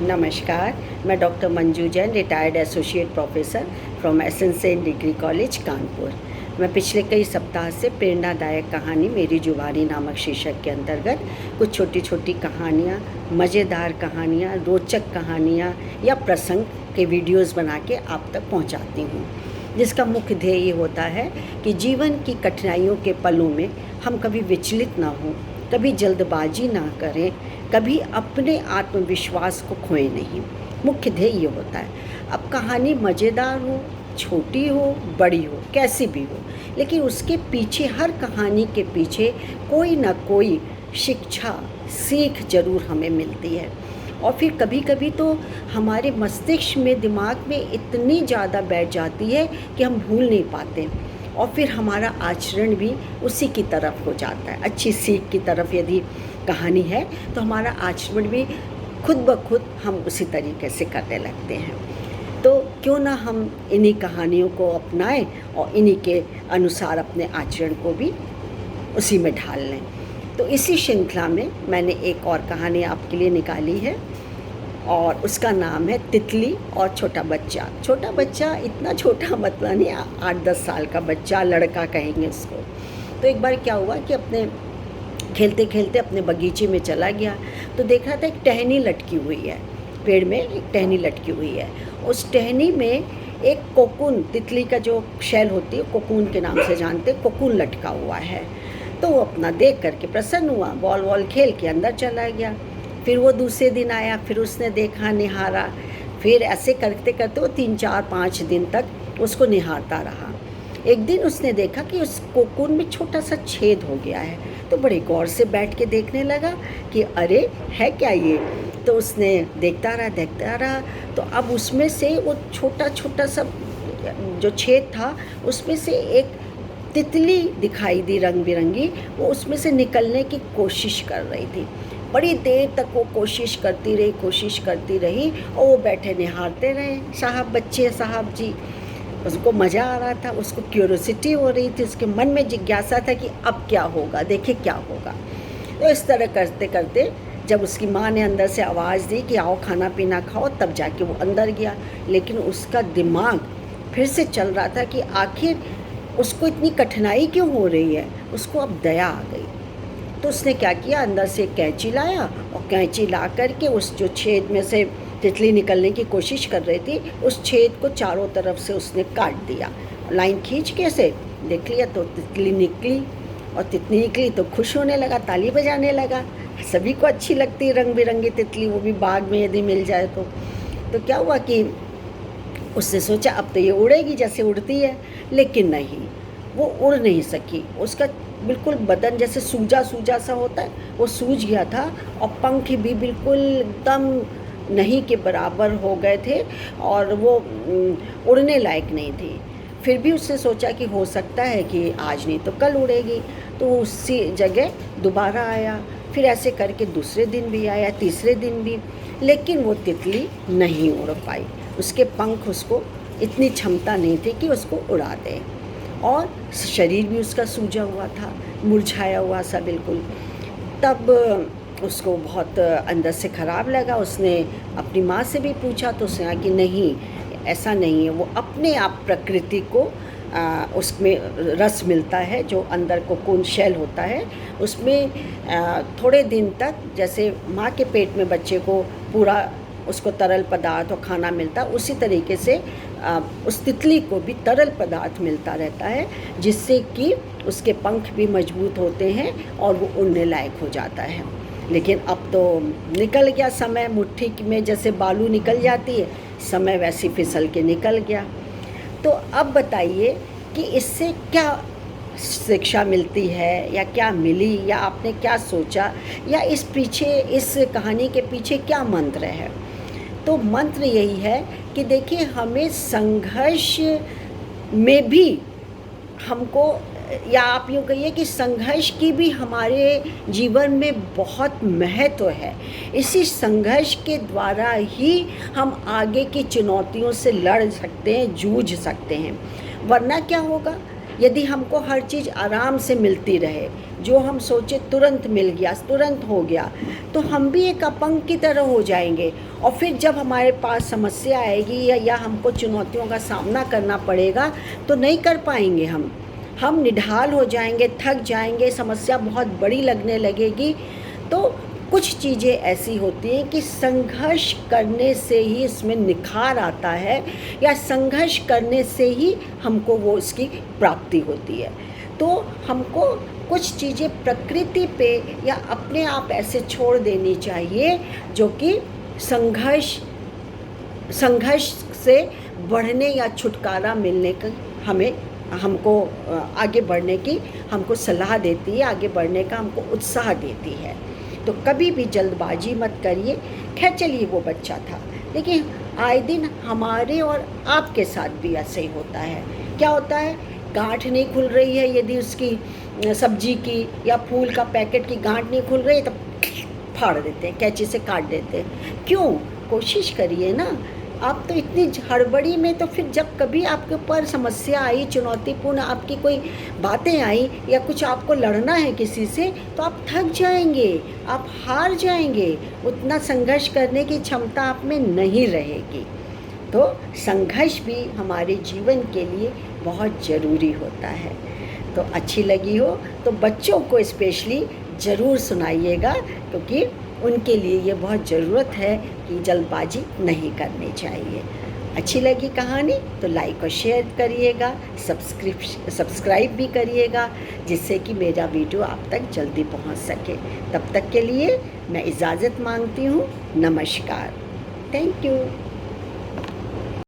नमस्कार, मैं doctor Manju Jain, retired associate professor from SN Sen degree college Kanpur. मैं पिछले कई सप्ताह से प्रेरणादायक कहानी मेरी जुबानी नामक शीर्षक के अंतर्गत कुछ छोटी छोटी कहानियाँ, मज़ेदार कहानियाँ, रोचक कहानियाँ या प्रसंग के वीडियोज़ बना के आप तक पहुँचाती हूँ, जिसका मुख्य ध्येय ये होता है कि जीवन की कठिनाइयों के पलों में हम कभी विचलित ना हों, कभी जल्दबाजी ना करें, कभी अपने आत्मविश्वास को खोए नहीं। मुख्य ध्येय ये होता है। अब कहानी मज़ेदार हो, छोटी हो, बड़ी हो, कैसी भी हो, लेकिन उसके पीछे, हर कहानी के पीछे कोई ना कोई शिक्षा, सीख ज़रूर हमें मिलती है। और फिर कभी कभी तो हमारे मस्तिष्क में, दिमाग में इतनी ज़्यादा बैठ जाती है कि हम भूल नहीं पाते, और फिर हमारा आचरण भी उसी की तरफ हो जाता है। अच्छी सीख की तरफ यदि कहानी है तो हमारा आचरण भी खुद ब खुद हम उसी तरीके से करने लगते हैं। तो क्यों ना हम इन्हीं कहानियों को अपनाएं और इन्हीं के अनुसार अपने आचरण को भी उसी में ढाल लें। तो इसी श्रृंखला में मैंने एक और कहानी आपके लिए निकाली है, और उसका नाम है तितली और छोटा बच्चा। छोटा बच्चा, इतना छोटा मतलब नहीं, 8-10 साल का बच्चा, लड़का कहेंगे उसको। तो एक बार क्या हुआ कि अपने खेलते खेलते अपने बगीचे में चला गया, तो देख रहा था एक टहनी लटकी हुई है, पेड़ में एक टहनी लटकी हुई है। उस टहनी में एक कोकून, तितली का जो शैल होती है, कोकून के नाम से जानते, कोकून लटका हुआ है। तो वो अपना देख करके प्रसन्न हुआ, बॉल वॉल खेल के अंदर चला गया। फिर वो दूसरे दिन आया, फिर उसने देखा, निहारा, फिर ऐसे करते करते वो 3-4-5 दिन तक उसको निहारता रहा। एक दिन उसने देखा कि उस कोकून में छोटा सा छेद हो गया है, तो बड़े गौर से बैठ के देखने लगा कि अरे है क्या ये। तो उसने देखता रहा, तो अब उसमें से वो छोटा छोटा सा जो छेद था, उसमें से एक तितली दिखाई दी, रंग बिरंगी। वो उसमें से निकलने की कोशिश कर रही थी। बड़ी देर तक वो कोशिश करती रही, और वो बैठे निहारते रहे। साहब, बच्चे साहब जी, उसको मज़ा आ रहा था, उसको क्यूरोसिटी हो रही थी, उसके मन में जिज्ञासा था कि अब क्या होगा, देखे क्या होगा। तो इस तरह करते करते जब उसकी माँ ने अंदर से आवाज़ दी कि आओ खाना पीना खाओ, तब जाके वो अंदर गया। लेकिन उसका दिमाग फिर से चल रहा था कि आखिर उसको इतनी कठिनाई क्यों हो रही है। उसको अब दया आ गई, तो उसने क्या किया, अंदर से कैंची लाया, और कैंची ला करके उस जो छेद में से तितली निकलने की कोशिश कर रही थी, उस छेद को चारों तरफ से उसने काट दिया। लाइन खींच के से देख लिया, तो तितली निकली, और तितली निकली तो खुश होने लगा, ताली बजाने लगा। सभी को अच्छी लगती है रंग बिरंगी तितली, वो भी बाग में यदि मिल जाए तो क्या हुआ कि उसने सोचा अब तो ये उड़ेगी जैसे उड़ती है, लेकिन नहीं, वो उड़ नहीं सकी। उसका बिल्कुल बदन जैसे सूजा सा होता है, वो सूज गया था, और पंख भी बिल्कुल एकदम नहीं के बराबर हो गए थे, और वो उड़ने लायक नहीं थी। फिर भी उसने सोचा कि हो सकता है कि आज नहीं तो कल उड़ेगी, तो वो उसी जगह दोबारा आया। फिर ऐसे करके दूसरे दिन भी आया, तीसरे दिन भी, लेकिन वो तितली नहीं उड़ पाई। उसके पंख, उसको इतनी क्षमता नहीं थी कि उसको उड़ा दे, और शरीर भी उसका सूजा हुआ था, मुरझाया हुआ सा बिल्कुल। तब उसको बहुत अंदर से ख़राब लगा। उसने अपनी माँ से भी पूछा, तो उसने कहा कि नहीं, ऐसा नहीं है, वो अपने आप प्रकृति को उसमें रस मिलता है, जो अंदर कोकून शेल होता है, उसमें थोड़े दिन तक, जैसे माँ के पेट में बच्चे को पूरा उसको तरल पदार्थ और खाना मिलता, उसी तरीके से उस तितली को भी तरल पदार्थ मिलता रहता है, जिससे कि उसके पंख भी मजबूत होते हैं और वो उड़ने लायक हो जाता है। लेकिन अब तो निकल गया समय, मुट्ठी में जैसे बालू निकल जाती है, समय वैसी फिसल के निकल गया। तो अब बताइए कि इससे क्या शिक्षा मिलती है, या क्या मिली, या आपने क्या सोचा, या इस कहानी के पीछे क्या मंत्र है। तो मंत्र यही है कि देखिए, हमें संघर्ष में भी हमको, या आप यूँ कहिए कि संघर्ष की भी हमारे जीवन में बहुत महत्व है। इसी संघर्ष के द्वारा ही हम आगे की चुनौतियों से लड़ सकते हैं, जूझ सकते हैं। वरना क्या होगा यदि हमको हर चीज़ आराम से मिलती रहे, जो हम सोचे तुरंत मिल गया, तुरंत हो गया, तो हम भी एक अपंग की तरह हो जाएंगे। और फिर जब हमारे पास समस्या आएगी या हमको चुनौतियों का सामना करना पड़ेगा तो नहीं कर पाएंगे हम निढाल हो जाएंगे, थक जाएंगे, समस्या बहुत बड़ी लगने लगेगी। तो कुछ चीज़ें ऐसी होती हैं कि संघर्ष करने से ही इसमें निखार आता है, या संघर्ष करने से ही हमको वो इसकी प्राप्ति होती है। तो हमको कुछ चीज़ें प्रकृति पे या अपने आप ऐसे छोड़ देनी चाहिए जो कि संघर्ष से बढ़ने या छुटकारा मिलने का हमको आगे बढ़ने की हमको सलाह देती है, आगे बढ़ने का हमको उत्साह देती है। तो कभी भी जल्दबाजी मत करिए। खैर चलिए, वो बच्चा था, लेकिन आए दिन हमारे और आपके साथ भी ऐसे ही होता है। क्या होता है, गांठ नहीं खुल रही है, यदि उसकी सब्जी की या फूल का पैकेट की गांठ नहीं खुल रही है तो फाड़ देते हैं, कैंची से काट देते हैं। क्यों? कोशिश करिए ना। आप तो इतनी हड़बड़ी में, तो फिर जब कभी आपके ऊपर समस्या आई, चुनौतीपूर्ण आपकी कोई बातें आई या कुछ आपको लड़ना है किसी से, तो आप थक जाएंगे, आप हार जाएंगे, उतना संघर्ष करने की क्षमता आप में नहीं रहेगी। तो संघर्ष भी हमारे जीवन के लिए बहुत ज़रूरी होता है। तो अच्छी लगी हो तो बच्चों को स्पेशली ज़रूर सुनाइएगा, क्योंकि उनके लिए ये बहुत ज़रूरत है कि जल्दबाजी नहीं करनी चाहिए। अच्छी लगी कहानी तो लाइक और शेयर करिएगा, सब्सक्राइब भी करिएगा, जिससे कि मेरा वीडियो आप तक जल्दी पहुंच सके। तब तक के लिए मैं इजाज़त मांगती हूँ। नमस्कार। Thank you.